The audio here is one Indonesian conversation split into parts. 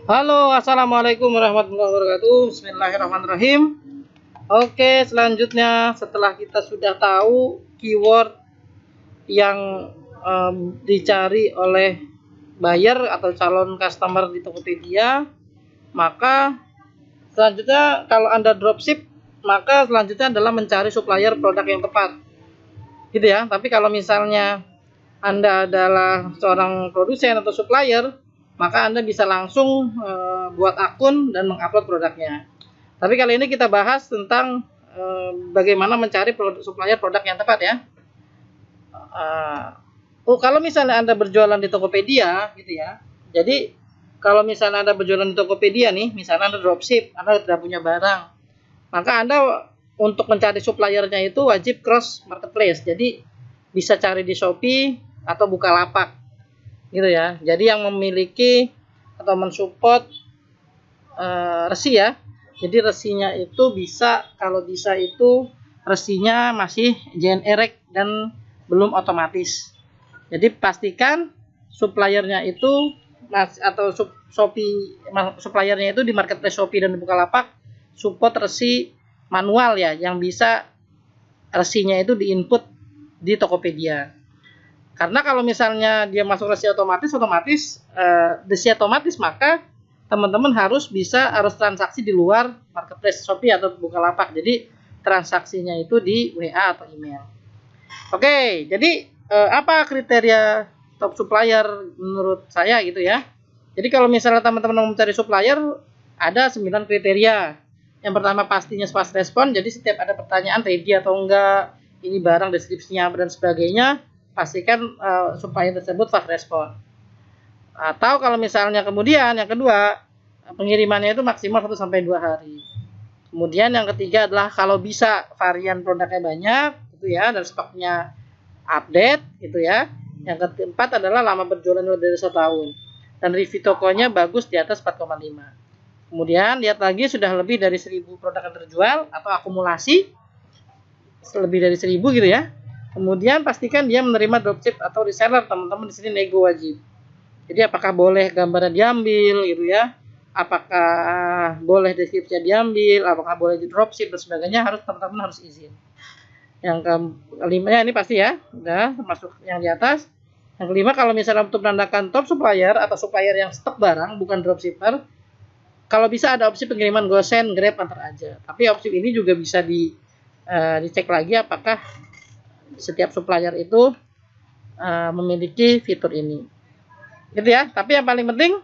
Halo, assalamualaikum warahmatullahi wabarakatuh. Bismillahirrahmanirrahim. Oke, selanjutnya setelah kita sudah tahu keyword yang dicari oleh buyer atau calon customer di Tokopedia, maka selanjutnya kalau Anda dropship, maka selanjutnya adalah mencari supplier produk yang tepat. Gitu ya. Tapi kalau misalnya Anda adalah seorang produsen atau supplier, maka Anda bisa langsung buat akun dan mengupload produknya. Tapi kali ini kita bahas tentang bagaimana mencari supplier produk yang tepat ya. Kalau misalnya Anda berjualan di Tokopedia gitu ya. Jadi kalau misalnya Anda berjualan di Tokopedia nih, misalnya Anda dropship, Anda tidak punya barang, maka Anda untuk mencari suppliernya itu wajib cross marketplace. Jadi bisa cari di Shopee atau Bukalapak gitu ya. Jadi yang memiliki atau mensupport resi ya. Jadi resinya itu bisa, kalau bisa itu resinya masih generic dan belum otomatis. Jadi pastikan suppliernya itu atau Shopee suppliernya itu di marketplace Shopee dan Bukalapak support resi manual ya, yang bisa resinya itu diinput di Tokopedia. Karena kalau misalnya dia masuk resi otomatis resi otomatis, maka teman-teman harus transaksi di luar marketplace Shopee atau Bukalapak. Jadi transaksinya itu di WA atau email. Oke, jadi apa kriteria top supplier menurut saya gitu ya. Jadi kalau misalnya teman-teman mencari supplier, ada 9 kriteria. Yang pertama pastinya fast respon, jadi setiap ada pertanyaan ready atau enggak, ini barang deskripsinya dan sebagainya, pastikan supplier tersebut fast respon. Atau kalau misalnya kemudian yang kedua, pengirimannya itu maksimal 1 sampai 2 hari. Kemudian yang ketiga adalah kalau bisa varian produknya banyak gitu ya, dan stoknya update gitu ya. Yang keempat adalah lama berjualan lebih dari 1 tahun dan review tokonya bagus di atas 4,5. Kemudian lihat lagi sudah lebih dari 1.000 produk yang terjual atau akumulasi lebih dari 1.000 gitu ya. Kemudian pastikan dia menerima dropship atau reseller. Teman-teman di sini nego wajib. Jadi apakah boleh gambarnya diambil gitu ya, apakah boleh deskripsinya diambil, apakah boleh di dropship dan sebagainya, teman-teman harus izin. Yang kelimanya ini pasti ya, udah termasuk yang di atas. Yang kelima, kalau misalnya untuk menandakan top supplier atau supplier yang stok barang bukan dropshipper, kalau bisa ada opsi pengiriman GoSend, Grab, antar aja. Tapi opsi ini juga bisa dicek lagi apakah setiap supplier itu memiliki fitur ini. Gitu ya. Tapi yang paling penting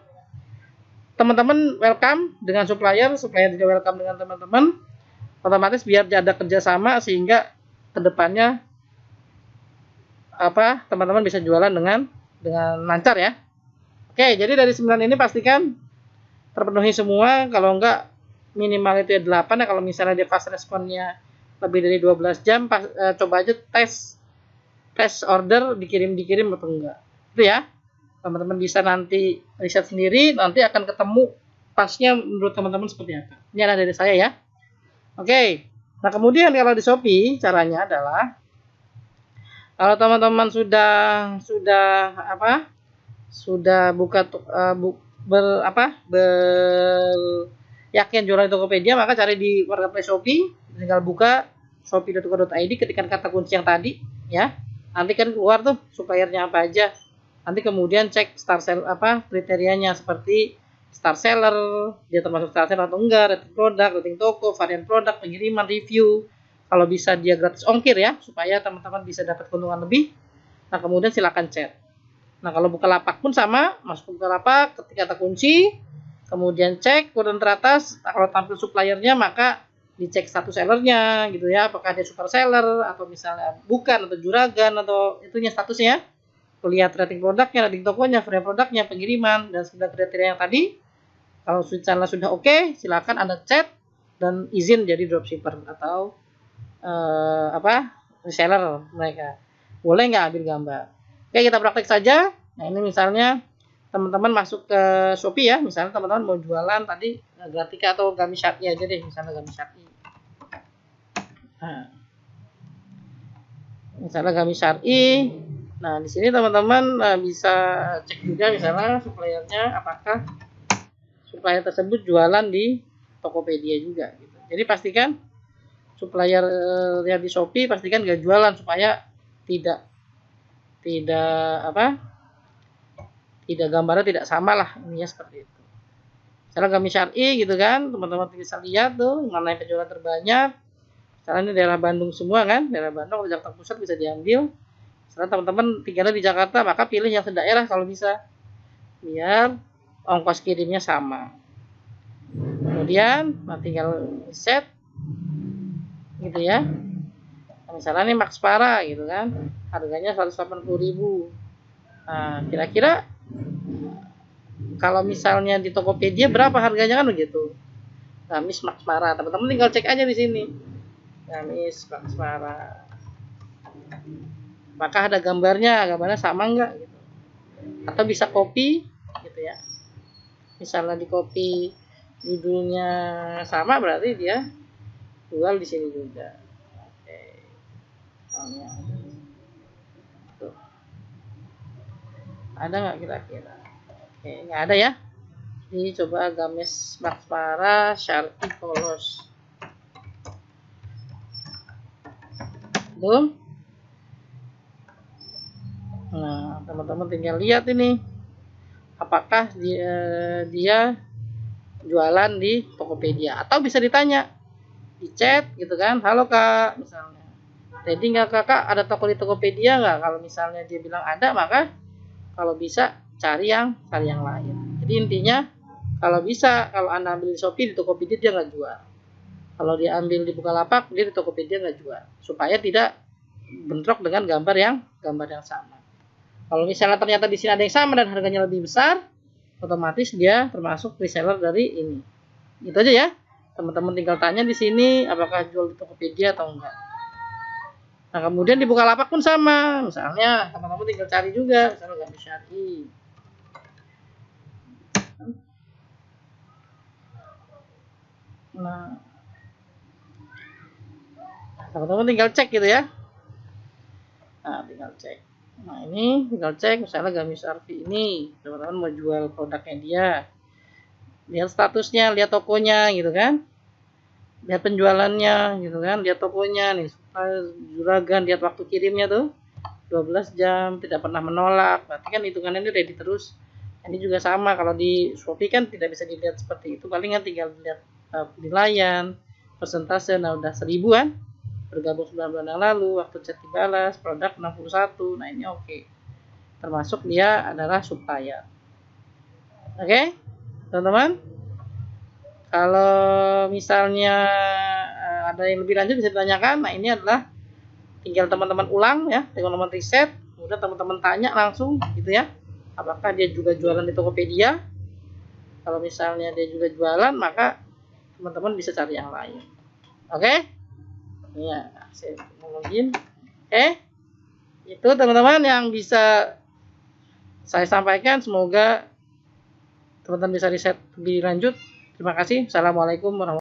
teman-teman welcome dengan supplier juga welcome dengan teman-teman. Otomatis biar ada kerjasama sehingga kedepannya teman-teman bisa jualan dengan lancar ya. Oke, jadi dari 9 ini pastikan terpenuhi semua. Kalau enggak minimal itu ya 8 ya. Kalau misalnya dia fast responnya lebih dari 12 jam, coba aja tes order dikirim atau enggak. Itu ya. Teman-teman bisa nanti riset sendiri, nanti akan ketemu pasnya menurut teman-teman seperti apa. Ini adalah dari saya ya. Oke. Nah, kemudian kalau di Shopee caranya adalah kalau teman-teman sudah buka yakin jualan di Tokopedia, maka cari di marketplace Shopee, tinggal buka shopee.co.id, ketikkan kata kunci yang tadi ya. Nanti kan keluar tuh suppliernya apa aja. Nanti kemudian cek kriterianya seperti star seller, dia termasuk star seller atau enggak, rating produk, rating toko, varian produk, pengiriman, review. Kalau bisa dia gratis ongkir ya, supaya teman-teman bisa dapat keuntungan lebih. Nah, kemudian silakan chat. Nah, kalau Bukalapak pun sama, masuk Bukalapak, ketik kata kunci, kemudian cek kemudian teratas. Nah, kalau tampil suppliernya maka dicek status sellernya gitu ya, apakah dia super seller atau misalnya bukan atau juragan atau itunya statusnya. Lihat rating produknya, rating tokonya, varian produknya, pengiriman, dan segala kriteria yang tadi. Kalau sudah oke, silakan Anda chat dan izin jadi dropshipper atau reseller mereka. Boleh nggak ambil gambar? Oke, kita praktek saja. Nah, ini misalnya teman-teman masuk ke Shopee ya, misalnya teman-teman mau jualan tadi Gratika atau Gami Syar'i aja deh, misalnya Gami Syar'i. Nah, misalnya Gami Syar'i. Nah, di sini teman-teman bisa cek juga misalnya suppliernya apakah supplier tersebut jualan di Tokopedia juga gitu. Jadi pastikan supplier yang di Shopee pastikan gak jualan supaya tidak gambarnya tidak sama lah, ini ya seperti itu. Misalnya kami syar'i gitu kan, teman-teman bisa lihat tuh mana yang penjualan terbanyak. Misalnya ini daerah Bandung semua kan, daerah Bandung atau Jakarta Pusat bisa diambil. Misalnya teman-teman tinggalnya di Jakarta, maka pilih yang sedaerah kalau bisa, biar ongkos kirimnya sama. Kemudian tinggal set gitu ya. Misalnya nih Max Para gitu kan, harganya 180.000. Nah, kira-kira kalau misalnya di Tokopedia berapa harganya kan begitu. Gamis Max Para, teman-teman tinggal cek aja di sini. Gamis Max Para. Maka ada gambarnya sama enggak gitu. Atau bisa copy gitu ya. Misalnya di copy judulnya sama, berarti dia jual di sini juga. Oke. Tuh. Ada nggak kira-kira? Oke, nggak ada ya. Ini coba Gamis Max Para Syar'i Polos. Belum? Nah, teman-teman tinggal lihat ini. Apakah dia jualan di Tokopedia, atau bisa ditanya di chat gitu kan, halo kak misalnya, jadi nggak kakak ada toko di Tokopedia nggak? Kalau misalnya dia bilang ada, maka kalau bisa cari yang lain. Jadi intinya kalau anda ambil di Shopee, di Tokopedia dia nggak jual. Kalau dia ambil di Bukalapak, dia di Tokopedia nggak jual, supaya tidak bentrok dengan gambar yang sama. Kalau misalnya ternyata di sini ada yang sama dan harganya lebih besar, otomatis dia termasuk reseller dari ini. Itu aja ya. Teman-teman tinggal tanya di sini apakah jual di Tokopedia atau enggak. Nah, kemudian di Bukalapak pun sama. Misalnya teman-teman tinggal cari juga, misalnya Gamis Syar'i. Nah, teman-teman tinggal cek gitu ya. Nah, tinggal cek. Nah, ini tinggal cek misalnya Gamis Arfi ini, teman-teman mau jual produknya dia. Lihat statusnya, lihat tokonya gitu kan. Lihat penjualannya gitu kan, lihat tokonya nih, juragan, lihat waktu kirimnya tuh 12 jam, tidak pernah menolak. Berarti kan hitungannya ini ready terus. Ini juga sama, kalau di Shopee kan tidak bisa dilihat seperti itu, palingan tinggal lihat penilaian, persentase. Nah, udah 1000 kan, bergabung 9 bulan yang lalu, waktu chat dibalas, produk 61. Nah, ini oke. Termasuk dia adalah supplier. Oke, teman-teman. Kalau misalnya ada yang lebih lanjut bisa ditanyakan. Nah, ini adalah tinggal teman-teman ulang ya, teman-teman riset, kemudian teman-teman tanya langsung gitu ya. Apakah dia juga jualan di Tokopedia? Kalau misalnya dia juga jualan, maka teman-teman bisa cari yang lain. Oke? Ya, saya login. Itu teman-teman yang bisa saya sampaikan. Semoga teman-teman bisa riset lebih lanjut. Terima kasih. Assalamualaikum warahmatullahi wabarakatuh.